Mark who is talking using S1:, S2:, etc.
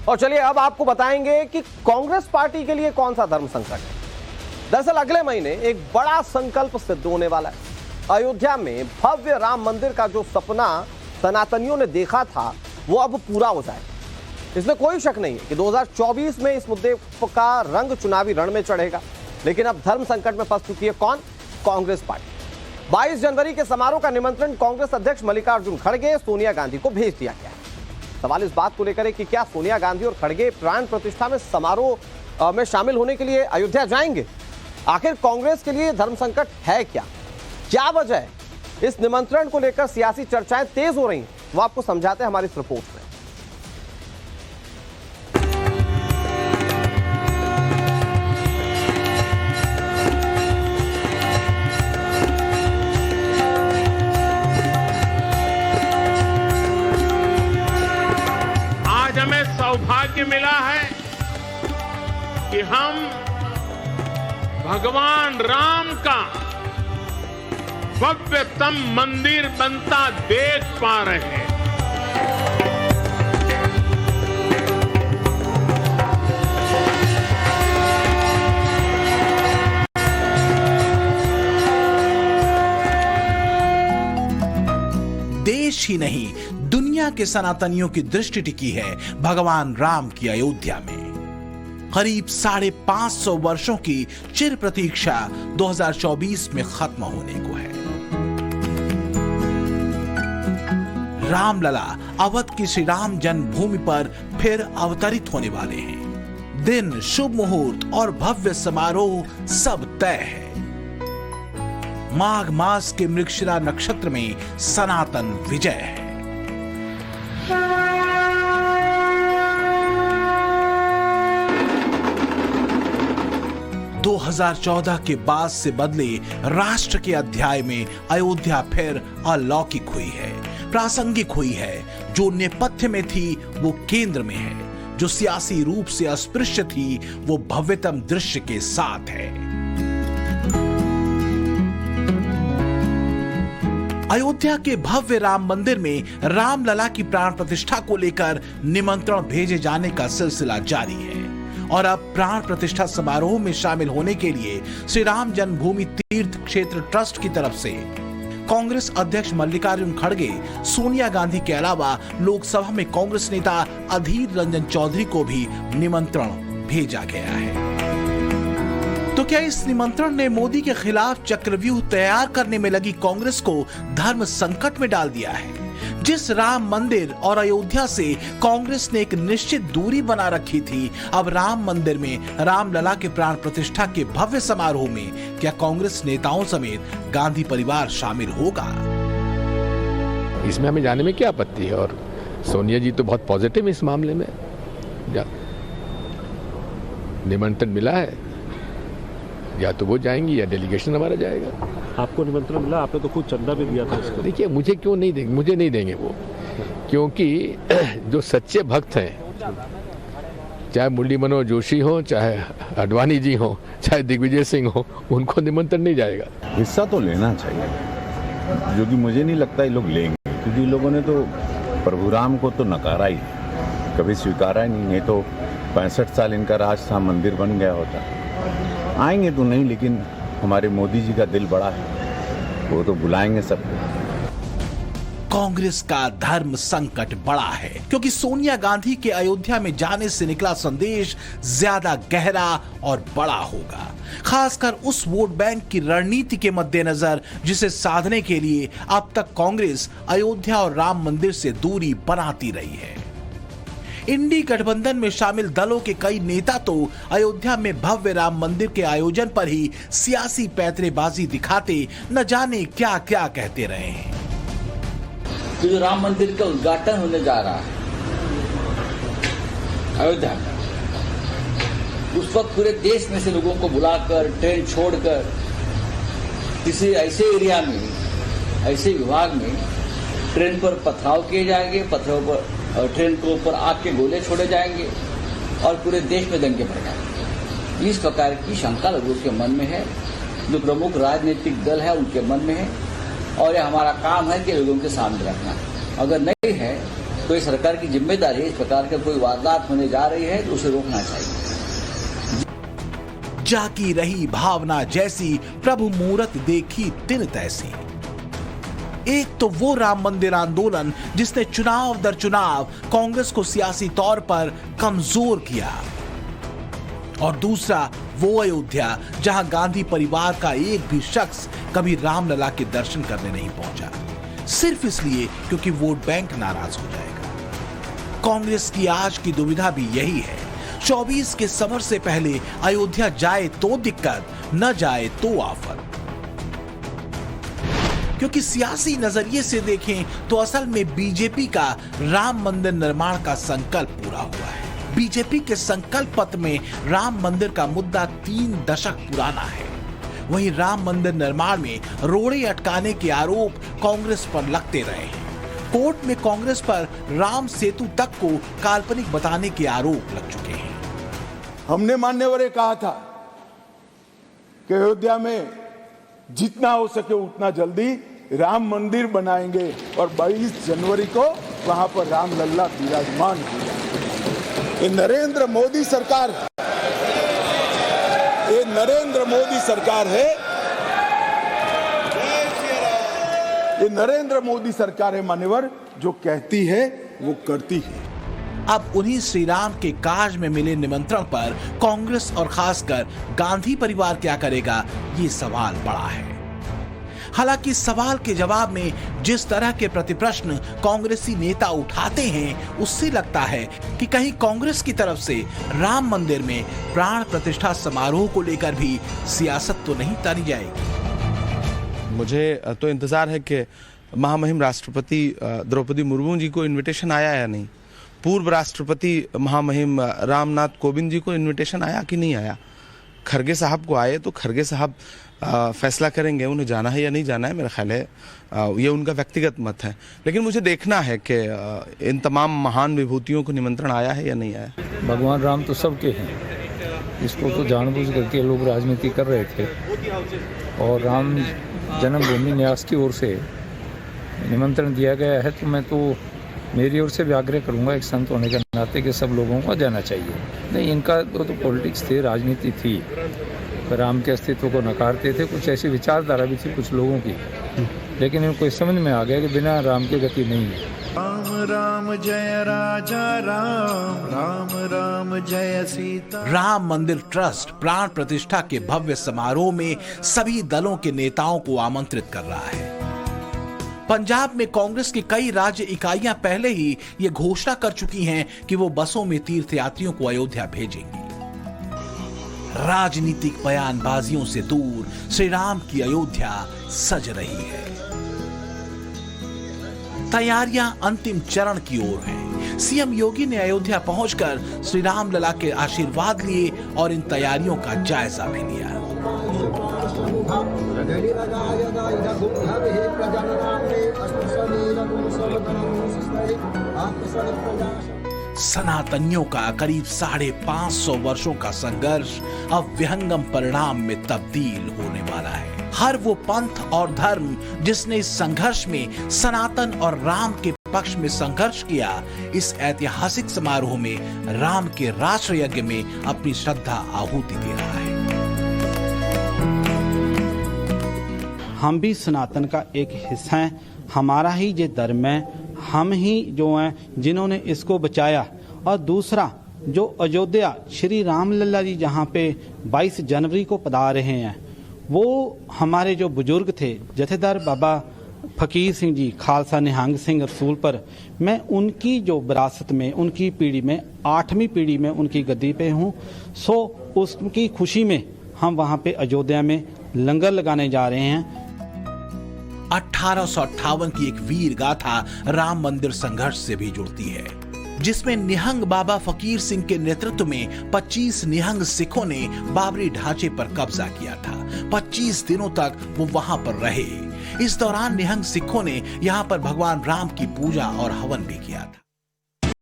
S1: और चलिए अब आपको बताएंगे कि कांग्रेस पार्टी के लिए कौन सा धर्म संकट है। दरअसल अगले महीने एक बड़ा संकल्प सिद्ध होने वाला है। अयोध्या में भव्य राम मंदिर का जो सपना सनातनियों ने देखा था वो अब पूरा हो जाए, इसमें कोई शक नहीं है कि 2024 में इस मुद्दे का रंग चुनावी रण में चढ़ेगा। लेकिन अब धर्म संकट में फंस चुकी है कौन? कांग्रेस पार्टी। 22 जनवरी के समारोह का निमंत्रण कांग्रेस अध्यक्ष मल्लिकार्जुन खड़गे, सोनिया गांधी को भेज दिया गया है। सवाल इस बात को लेकर है कि क्या सोनिया गांधी और खड़गे प्राण प्रतिष्ठा में समारोह में शामिल होने के लिए अयोध्या जाएंगे? आखिर कांग्रेस के लिए धर्म संकट है क्या वजह है? इस निमंत्रण को लेकर सियासी चर्चाएं तेज हो रही हैं, वो आपको समझाते हैं हमारी इस रिपोर्ट में।
S2: आज हमें सौभाग्य मिला है कि हम भगवान राम का भव्यतम मंदिर बनता देख पा रहे हैं।
S3: देश ही नहीं, दुनिया के सनातनियों की दृष्टि टिकी है भगवान राम की अयोध्या में। करीब 550 वर्षों की चिर प्रतीक्षा 2024 में खत्म होने को है। रामलला अवध की श्री राम जन्मभूमि पर फिर अवतरित होने वाले हैं। दिन, शुभ मुहूर्त और भव्य समारोह सब तय है। माघ मास के मृगशिरा नक्षत्र में सनातन विजय है। दो 2014 के बाद से बदले राष्ट्र के अध्याय में अयोध्या फिर अलौकिक हुई है, प्रासंगिक हुई है। जो नेपथ्य में थी वो केंद्र में है, जो सियासी रूप से अस्पृश्य थी वो भव्यतम दृश्य के साथ है। अयोध्या के भव्य राम मंदिर में रामलला की प्राण प्रतिष्ठा को लेकर निमंत्रण भेजे जाने का सिलसिला जारी है और अब प्राण प्रतिष्ठा समारोह में शामिल होने के लिए श्री राम जन्मभूमि तीर्थ क्षेत्र ट्रस्ट की तरफ से कांग्रेस अध्यक्ष मल्लिकार्जुन खड़गे, सोनिया गांधी के अलावा लोकसभा में कांग्रेस नेता अधीर रंजन चौधरी को भी निमंत्रण भेजा गया है। तो क्या इस निमंत्रण ने मोदी के खिलाफ चक्रव्यूह तैयार करने में लगी कांग्रेस को धर्म संकट में डाल दिया है? जिस राम मंदिर और अयोध्या से कांग्रेस ने एक निश्चित दूरी बना रखी थी, अब राम मंदिर में रामलला के प्राण प्रतिष्ठा के भव्य समारोह में क्या कांग्रेस नेताओं समेत गांधी परिवार शामिल होगा?
S4: इसमें हमें जाने में क्या आपत्ति है? और सोनिया जी तो बहुत पॉजिटिव इस मामले में। निमंत्रण मिला है, या तो वो जाएंगी या डेलीगेशन हमारा जाएगा।
S5: आपको निमंत्रण मिला, आपने तो खुद चंदा भी दिया था इसको।
S4: देखिए, मुझे क्यों नहीं देंगे? मुझे नहीं देंगे वो, क्योंकि जो सच्चे भक्त हैं, चाहे मुरली मनोहर जोशी हो, चाहे अडवाणी जी हो, चाहे दिग्विजय सिंह हो, उनको निमंत्रण नहीं जाएगा।
S6: हिस्सा तो लेना चाहिए, जो कि मुझे नहीं लगता ये लोग लेंगे, क्योंकि लोगों ने तो प्रभु राम को तो नकारा ही, कभी स्वीकारा ही नहीं। तो 65 साल इनका राज था, मंदिर बन गया होता। आएंगे तो नहीं, लेकिन हमारे मोदी जी का दिल बड़ा है, वो तो बुलाएंगे सबको।
S3: कांग्रेस का धर्म संकट बड़ा है क्योंकि सोनिया गांधी के अयोध्या में जाने से निकला संदेश ज्यादा गहरा और बड़ा होगा, खासकर उस वोट बैंक की रणनीति के मद्देनजर जिसे साधने के लिए अब तक कांग्रेस अयोध्या और राम मंदिर से दूरी बनाती रही है। इंडी गठबंधन में शामिल दलों के कई नेता तो अयोध्या में भव्य राम मंदिर के आयोजन पर ही सियासी पैतरेबाजी दिखाते न जाने क्या क्या कहते रहे हैं।
S7: तो जो राम मंदिर का उद्घाटन होने जा रहा है अयोध्या में, उस वक्त पूरे देश में से लोगों को बुलाकर ट्रेन छोड़कर किसी ऐसे एरिया में, ऐसे विभाग में ट्रेन पर पथराव किए जाएंगे, पत्थरों पर ट्रेन के ऊपर आग के गोले छोड़े जाएंगे और पूरे देश में दंगे भड़ जाएंगे। इस प्रकार की शंका लोगों के मन में है, जो प्रमुख राजनीतिक दल है उनके मन में है, और यह हमारा काम है कि लोगों के सामने रखना। अगर नहीं है तो ये सरकार की जिम्मेदारी है, इस प्रकार के कोई वारदात होने जा रही है तो उसे रोकना चाहिए।
S3: जाकी रही भावना जैसी, प्रभु मूरत देखी तिन तैसी। एक तो वो राम मंदिर आंदोलन जिसने चुनाव दर चुनाव कांग्रेस को सियासी तौर पर कमजोर किया, और दूसरा वो अयोध्या जहां गांधी परिवार का एक भी शख्स कभी रामलला के दर्शन करने नहीं पहुंचा, सिर्फ इसलिए क्योंकि वोट बैंक नाराज हो जाएगा। कांग्रेस की आज की दुविधा भी यही है। 24 के समर से पहले अयोध्या जाए तो दिक्कत, न जाए तो आफत। क्योंकि सियासी नजरिए से देखें तो असल में बीजेपी का राम मंदिर निर्माण का संकल्प पूरा हुआ है। बीजेपी के संकल्प पत्र में राम मंदिर का मुद्दा 3 दशक पुराना है। वहीं राम मंदिर निर्माण में रोड़े अटकाने के आरोप कांग्रेस पर लगते रहे हैं। कोर्ट में कांग्रेस पर राम सेतु तक को काल्पनिक बताने के आरोप लग चुके हैं।
S8: हमने मान्यवर कहा था कि अयोध्या में जितना हो सके उतना जल्दी राम मंदिर बनाएंगे और 22 जनवरी को वहां पर राम लल्ला विराजमान होगा। ये नरेंद्र मोदी सरकार है, ये नरेंद्र मोदी सरकार है, ये नरेंद्र मोदी सरकार है मान्यवर, जो कहती है वो करती है।
S3: अब उन्हीं श्री राम के काज में मिले निमंत्रण पर कांग्रेस और खासकर गांधी परिवार क्या करेगा, ये सवाल बड़ा है। हालांकि सवाल के जवाब में जिस तरह के प्रतिप्रश्न कांग्रेसी नेता उठाते हैं, उससे लगता है कि कहीं कांग्रेस की तरफ से राम मंदिर में प्राण प्रतिष्ठा समारोह को लेकर भी सियासत तो नहीं तानी जाएगी।
S9: मुझे तो इंतजार है कि महामहिम राष्ट्रपति द्रौपदी मुर्मू जी को इनविटेशन आया या नहीं, पूर्व राष्ट्रपति महामहिम रामनाथ कोविंद जी को इनविटेशन आया कि नहीं आया। खरगे साहब को आए तो खरगे साहब फैसला करेंगे उन्हें जाना है या नहीं जाना है। मेरा ख्याल है ये उनका व्यक्तिगत मत है, लेकिन मुझे देखना है कि इन तमाम महान विभूतियों को निमंत्रण आया है या नहीं आया।
S10: भगवान राम तो सबके हैं, इसको तो जानबूझ करके लोग राजनीति कर रहे थे, और राम जन्मभूमि न्यास की ओर से निमंत्रण दिया गया है, तो मैं तो मेरी ओर से भी आग्रह करूंगा एक संत होने के नाते कि सब लोगों को जाना चाहिए। नहीं, इनका तो पॉलिटिक्स थी, राजनीति थी, राम के अस्तित्व को नकारते थे, कुछ ऐसी विचारधारा भी थी कुछ लोगों की, लेकिन इनको इस समझ में आ गया कि बिना राम की गति नहीं है।
S11: राम राम जय राजा राम, राम राम जय सीता।
S3: राम मंदिर ट्रस्ट प्राण प्रतिष्ठा के भव्य समारोह में सभी दलों के नेताओं को आमंत्रित कर रहा है। पंजाब में कांग्रेस की कई राज्य इकाइयां पहले ही ये घोषणा कर चुकी हैं कि वो बसों में तीर्थयात्रियों को अयोध्या भेजेंगी। राजनीतिक बयानबाजियों से दूर श्री राम की अयोध्या सज रही है। तैयारियां अंतिम चरण की ओर हैं। सीएम योगी ने अयोध्या पहुंचकर श्री राम लला के आशीर्वाद लिए और इन तैयारियों का जायजा भी लिया। सनातनियों का करीब 550 वर्षों का संघर्ष अब विहंगम परिणाम में तब्दील होने वाला है। हर वो पंथ और धर्म जिसने इस संघर्ष में सनातन और राम के पक्ष में संघर्ष किया, इस ऐतिहासिक समारोह में राम के राष्ट्र यज्ञ में अपनी श्रद्धा आहुति दे रहा है।
S12: हम भी सनातन का एक हिस्सा हैं, हमारा ही ये धर्म है, हम ही जो हैं जिन्होंने इसको बचाया। और दूसरा, जो अयोध्या श्री राम लल्ला जी जहाँ पे 22 जनवरी को पधार रहे हैं, वो हमारे जो बुजुर्ग थे जथेदार बाबा फकीर सिंह जी, खालसा निहंग सिंह रसूलपुर, मैं उनकी जो विरासत में, उनकी पीढ़ी में 8वीं पीढ़ी में उनकी गद्दी पे हूँ। सो उसकी खुशी में हम वहाँ पे अयोध्या में लंगर लगाने जा रहे हैं।
S3: 1858 की एक वीर गाथा राम मंदिर संघर्ष से भी जुड़ती है, जिसमें निहंग बाबा फकीर सिंह के नेतृत्व में 25 निहंग सिखों ने बाबरी ढांचे पर कब्जा किया था। 25 दिनों तक वो वहां पर रहे। इस दौरान निहंग सिखों ने यहां पर भगवान राम की पूजा और हवन भी किया था।